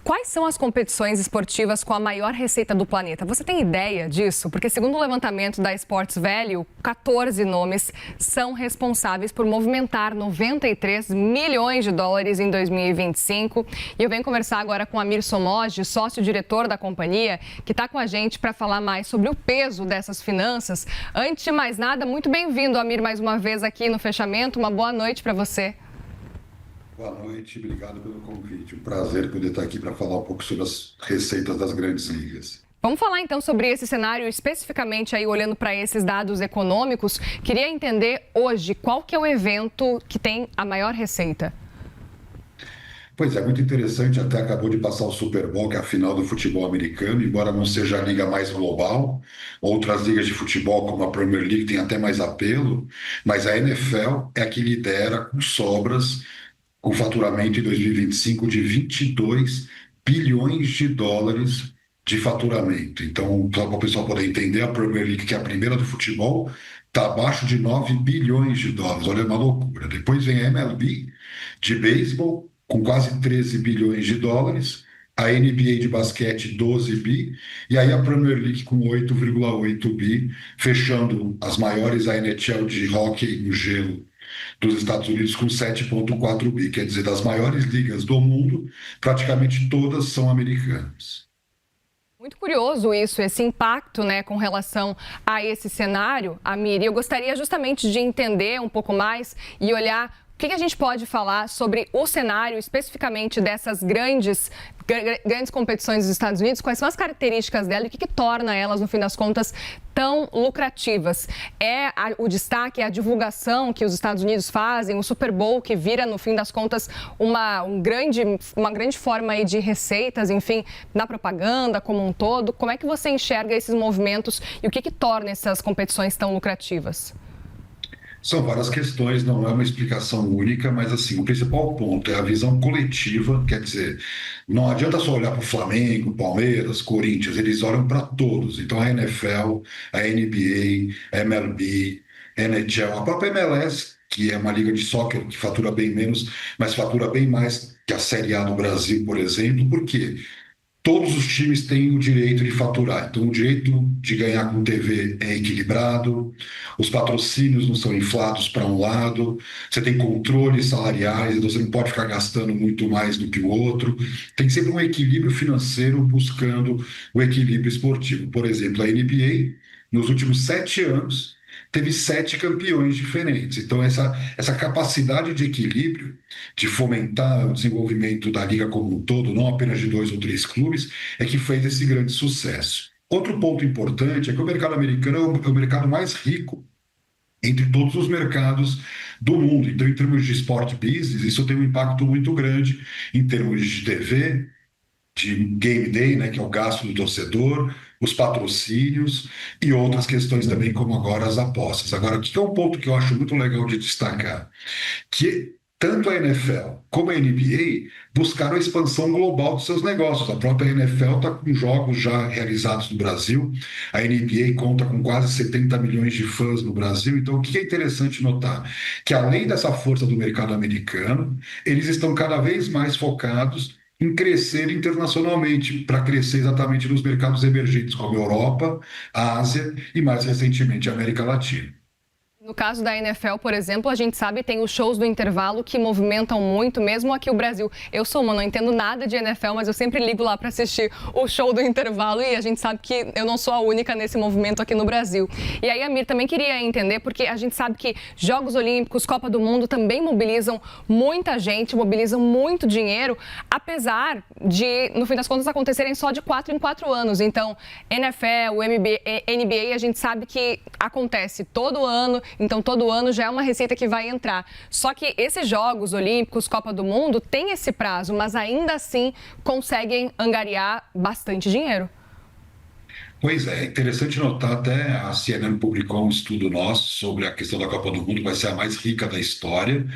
Quais são as competições esportivas com a maior receita do planeta? Você tem ideia disso? Porque, segundo o levantamento da Sports Value, 14 nomes são responsáveis por movimentar 93 milhões de dólares em 2025. E eu venho conversar agora com Amir Somogyi, sócio-diretor da companhia, que está com a gente para falar mais sobre o peso dessas finanças. Antes de mais nada, muito bem-vindo, Amir, mais uma vez aqui no Fechamento. Uma boa noite para você. Boa noite, obrigado pelo convite. Um prazer poder estar aqui para falar um pouco sobre as receitas das grandes ligas. Vamos falar então sobre esse cenário, especificamente aí olhando para esses dados econômicos. Queria entender hoje qual que é o evento que tem a maior receita. Pois é, muito interessante, até acabou de passar o Super Bowl, que é a final do futebol americano, embora não seja a liga mais global, outras ligas de futebol, como a Premier League, têm até mais apelo, mas a NFL é a que lidera com sobras, com faturamento em 2025 de 22 bilhões de dólares de faturamento. Então, só para o pessoal poder entender, a Premier League, que é a primeira do futebol, está abaixo de 9 bilhões de dólares. Olha, é uma loucura. Depois vem a MLB de beisebol, com quase 13 bilhões de dólares, a NBA de basquete 12 bi, e aí a Premier League com 8,8 bi, fechando as maiores, a NHL de hóquei no gelo dos Estados Unidos com 7,4 bi, quer dizer, das maiores ligas do mundo, praticamente todas são americanas. Muito curioso isso, esse impacto, né, com relação a esse cenário, Amir. Eu gostaria justamente de entender um pouco mais e olhar o que a gente pode falar sobre o cenário especificamente dessas grandes competições dos Estados Unidos, quais são as características dela e o que torna elas, no fim das contas, tão lucrativas. O destaque, é a divulgação que os Estados Unidos fazem, o Super Bowl, que vira, no fim das contas, uma grande forma aí de receitas, enfim, na propaganda como um todo. Como é que você enxerga esses movimentos e o que torna essas competições tão lucrativas? São várias questões, não é uma explicação única, mas assim, o principal ponto é a visão coletiva, quer dizer, não adianta só olhar para o Flamengo, Palmeiras, Corinthians, eles olham para todos. Então a NFL, a NBA, a MLB, a NHL, a própria MLS, que é uma liga de soccer que fatura bem menos, mas fatura bem mais que a Série A do Brasil, por exemplo. Por quê? Todos os times têm o direito de faturar, então o direito de ganhar com TV é equilibrado, os patrocínios não são inflados para um lado, você tem controles salariais, então você não pode ficar gastando muito mais do que o outro, tem sempre um equilíbrio financeiro buscando o equilíbrio esportivo. Por exemplo, a NBA, nos últimos 7 anos, teve 7 campeões diferentes. Então, essa capacidade de equilíbrio, de fomentar o desenvolvimento da liga como um todo, não apenas de 2 ou 3 clubes, é que fez esse grande sucesso. Outro ponto importante é que o mercado americano é o mercado mais rico entre todos os mercados do mundo. Então, em termos de sport business, isso tem um impacto muito grande em termos de TV, de game day, né, que é o gasto do torcedor, os patrocínios e outras questões também, como agora as apostas. Agora, o que é um ponto que eu acho muito legal de destacar? Que tanto a NFL como a NBA buscaram a expansão global dos seus negócios. A própria NFL está com jogos já realizados no Brasil, a NBA conta com quase 70 milhões de fãs no Brasil. Então, o que é interessante notar? Que além dessa força do mercado americano, eles estão cada vez mais focados em crescer internacionalmente, para crescer exatamente nos mercados emergentes, como a Europa, a Ásia e, mais recentemente, a América Latina. No caso da NFL, por exemplo, a gente sabe que tem os shows do intervalo que movimentam muito, mesmo aqui o Brasil. Eu não entendo nada de NFL, mas eu sempre ligo lá para assistir o show do intervalo e a gente sabe que eu não sou a única nesse movimento aqui no Brasil. E aí, Amir, também queria entender, porque a gente sabe que Jogos Olímpicos, Copa do Mundo também mobilizam muita gente, mobilizam muito dinheiro, apesar de, no fim das contas, acontecerem só de 4 em 4 anos. Então, NFL, NBA, a gente sabe que acontece todo ano. Então, todo ano já é uma receita que vai entrar. Só que esses Jogos Olímpicos, Copa do Mundo, tem esse prazo, mas ainda assim conseguem angariar bastante dinheiro. Pois é interessante notar, até a CNN publicou um estudo nosso sobre a questão da Copa do Mundo, que vai ser a mais rica da história.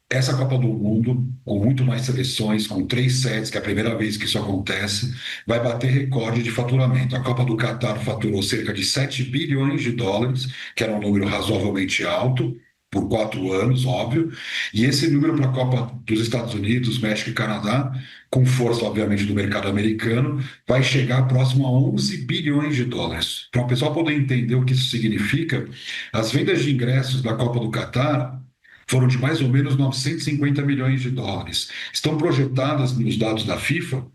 Essa Copa do Mundo, com muito mais seleções, com 3 sets, que é a primeira vez que isso acontece, vai bater recorde de faturamento. A Copa do Catar faturou cerca de 7 bilhões de dólares, que era um número razoavelmente alto, por 4 anos, óbvio, e esse número para a Copa dos Estados Unidos, México e Canadá, com força, obviamente, do mercado americano, vai chegar próximo a 11 bilhões de dólares. Para o pessoal poder entender o que isso significa, as vendas de ingressos da Copa do Catar foram de mais ou menos 950 milhões de dólares. Estão projetadas nos dados da FIFA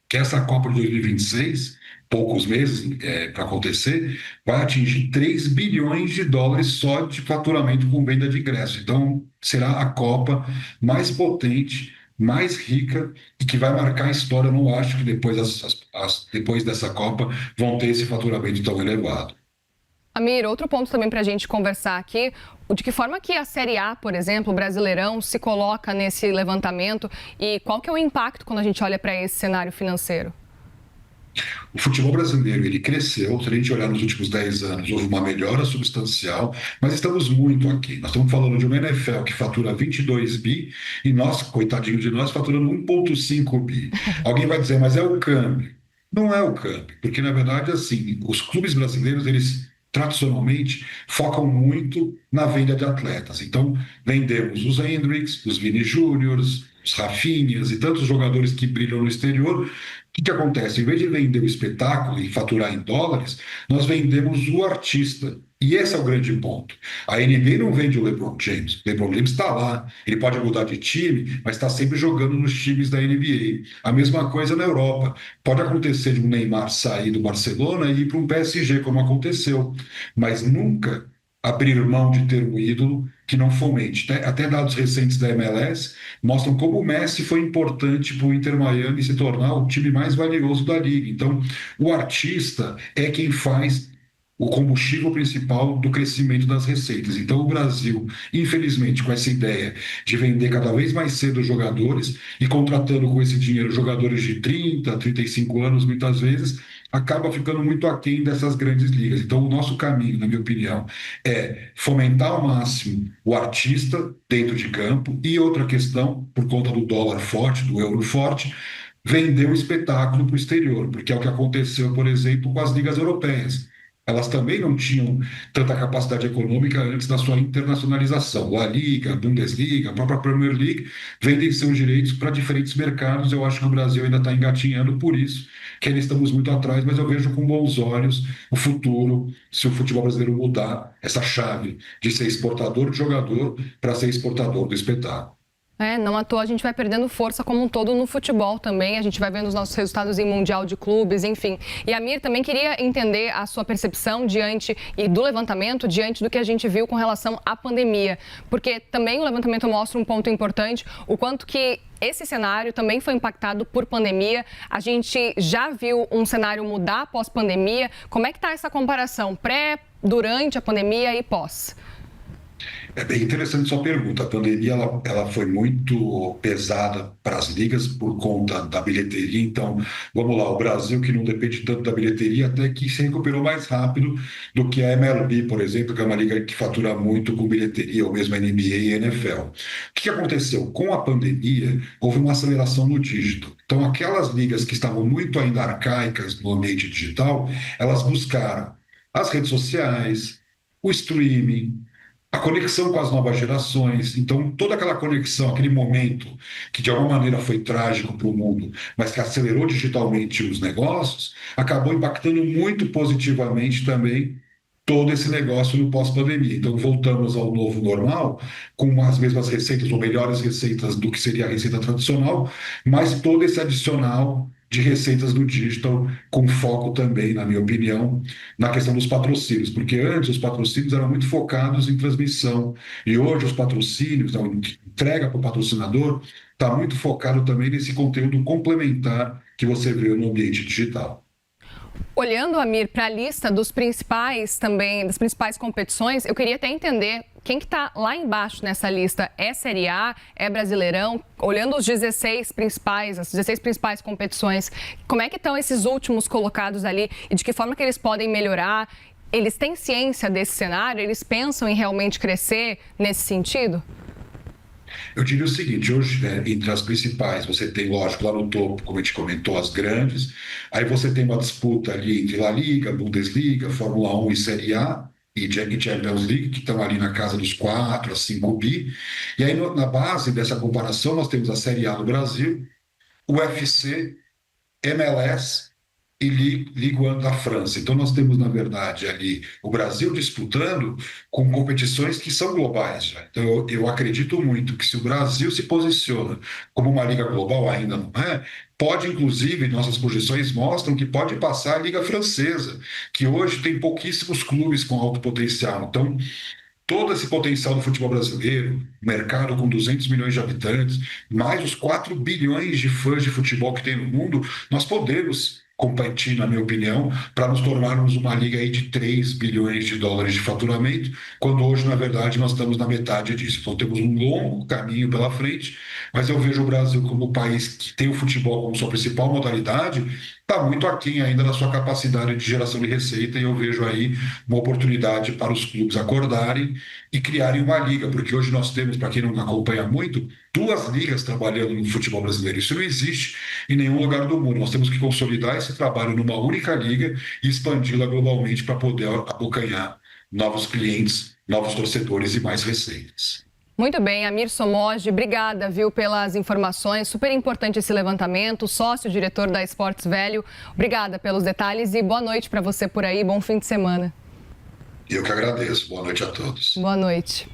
que essa Copa de 2026, poucos meses para acontecer, vai atingir 3 bilhões de dólares só de faturamento com venda de ingressos. Então, será a Copa mais potente, mais rica e que vai marcar a história. Eu não acho que depois dessa Copa vão ter esse faturamento tão elevado. Amir, outro ponto também para a gente conversar aqui, de que forma que a Série A, por exemplo, o Brasileirão, se coloca nesse levantamento e qual que é o impacto quando a gente olha para esse cenário financeiro? O futebol brasileiro, ele cresceu, se a gente olhar nos últimos 10 anos, houve uma melhora substancial, mas estamos muito aqui. Nós estamos falando de uma NFL que fatura 22 bi e nós, coitadinho de nós, faturando 1,5 bi. Alguém vai dizer, mas é o câmbio. Não é o câmbio, porque na verdade, assim, os clubes brasileiros, eles tradicionalmente focam muito na venda de atletas. Então, vendemos os Hendricks, os Vini Júniors, os Rafinhas e tantos jogadores que brilham no exterior. O que acontece? Em vez de vender o espetáculo e faturar em dólares, nós vendemos o artista. E esse é o grande ponto. A NBA não vende o LeBron James. O LeBron James está lá. Ele pode mudar de time, mas está sempre jogando nos times da NBA. A mesma coisa na Europa. Pode acontecer de um Neymar sair do Barcelona e ir para um PSG, como aconteceu. Mas nunca abrir mão de ter um ídolo que não fomente. Até dados recentes da MLS mostram como o Messi foi importante para o Inter Miami se tornar o time mais valioso da liga. Então, o artista é quem faz o combustível principal do crescimento das receitas. Então, o Brasil, infelizmente, com essa ideia de vender cada vez mais cedo os jogadores e contratando com esse dinheiro jogadores de 30, 35 anos, muitas vezes, acaba ficando muito aquém dessas grandes ligas. Então, o nosso caminho, na minha opinião, é fomentar ao máximo o artista dentro de campo e outra questão, por conta do dólar forte, do euro forte, vender o espetáculo para o exterior, porque é o que aconteceu, por exemplo, com as ligas europeias. Elas também não tinham tanta capacidade econômica antes da sua internacionalização. A Liga, a Bundesliga, a própria Premier League vendem seus direitos para diferentes mercados. Eu acho que o Brasil ainda está engatinhando por isso, que ainda estamos muito atrás, mas eu vejo com bons olhos o futuro, se o futebol brasileiro mudar essa chave de ser exportador de jogador para ser exportador do espetáculo. Não à toa a gente vai perdendo força como um todo no futebol também, a gente vai vendo os nossos resultados em Mundial de Clubes, enfim. E Amir, também queria entender a sua percepção e do levantamento diante do que a gente viu com relação à pandemia, porque também o levantamento mostra um ponto importante, o quanto que esse cenário também foi impactado por pandemia. A gente já viu um cenário mudar pós-pandemia. Como é que está essa comparação durante a pandemia e pós? É bem interessante sua pergunta. A pandemia ela foi muito pesada para as ligas por conta da bilheteria. Então, vamos lá, o Brasil, que não depende tanto da bilheteria, até que se recuperou mais rápido do que a MLB, por exemplo, que é uma liga que fatura muito com bilheteria, ou mesmo a NBA e a NFL. O que aconteceu? Com a pandemia, houve uma aceleração no dígito. Então, aquelas ligas que estavam muito ainda arcaicas no ambiente digital, elas buscaram as redes sociais, o streaming, a conexão com as novas gerações. Então, toda aquela conexão, aquele momento que de alguma maneira foi trágico para o mundo, mas que acelerou digitalmente os negócios, acabou impactando muito positivamente também todo esse negócio no pós-pandemia. Então, voltamos ao novo normal, com as mesmas receitas, ou melhores receitas do que seria a receita tradicional, mas todo esse adicional de receitas do digital, com foco também, na minha opinião, na questão dos patrocínios, porque antes os patrocínios eram muito focados em transmissão, e hoje os patrocínios, a entrega para o patrocinador, está muito focado também nesse conteúdo complementar que você vê no ambiente digital. Olhando, Amir, para a lista das principais competições, eu queria até entender quem que está lá embaixo nessa lista. É Série A? É Brasileirão? Olhando as 16 principais competições, como é que estão esses últimos colocados ali e de que forma que eles podem melhorar? Eles têm ciência desse cenário? Eles pensam em realmente crescer nesse sentido? Eu diria o seguinte, hoje, entre as principais, você tem, lógico, lá no topo, como a gente comentou, as grandes, aí você tem uma disputa ali entre La Liga, Bundesliga, Fórmula 1 e Série A, e Champions League, que estão ali na casa dos 4 a 5 bi. E aí, na base dessa comparação, nós temos a Série A do Brasil, o UFC, MLS e Ligue 1 da França. Então, nós temos, na verdade, ali o Brasil disputando com competições que são globais já. Então, eu acredito muito que se o Brasil se posiciona como uma liga global, ainda não é, pode, inclusive, nossas projeções mostram que pode passar a Liga Francesa, que hoje tem pouquíssimos clubes com alto potencial. Então, todo esse potencial do futebol brasileiro, mercado com 200 milhões de habitantes, mais os 4 bilhões de fãs de futebol que tem no mundo, nós podemos competir, na minha opinião, para nos tornarmos uma liga aí de 3 bilhões de dólares de faturamento, quando hoje, na verdade, nós estamos na metade disso. Então, temos um longo caminho pela frente, mas eu vejo o Brasil como o país que tem o futebol como sua principal modalidade, está muito aquém ainda da sua capacidade de geração de receita, e eu vejo aí uma oportunidade para os clubes acordarem e criarem uma liga, porque hoje nós temos, para quem não acompanha muito, 2 ligas trabalhando no futebol brasileiro. Isso não existe em nenhum lugar do mundo. Nós temos que consolidar esse trabalho numa única liga e expandi-la globalmente para poder abocanhar novos clientes, novos torcedores e mais receitas. Muito bem, Amir Somogyi, obrigada, viu, pelas informações. Super importante esse levantamento, sócio-diretor da Esportes Velho. Obrigada pelos detalhes e boa noite para você por aí, bom fim de semana. Eu que agradeço. Boa noite a todos. Boa noite.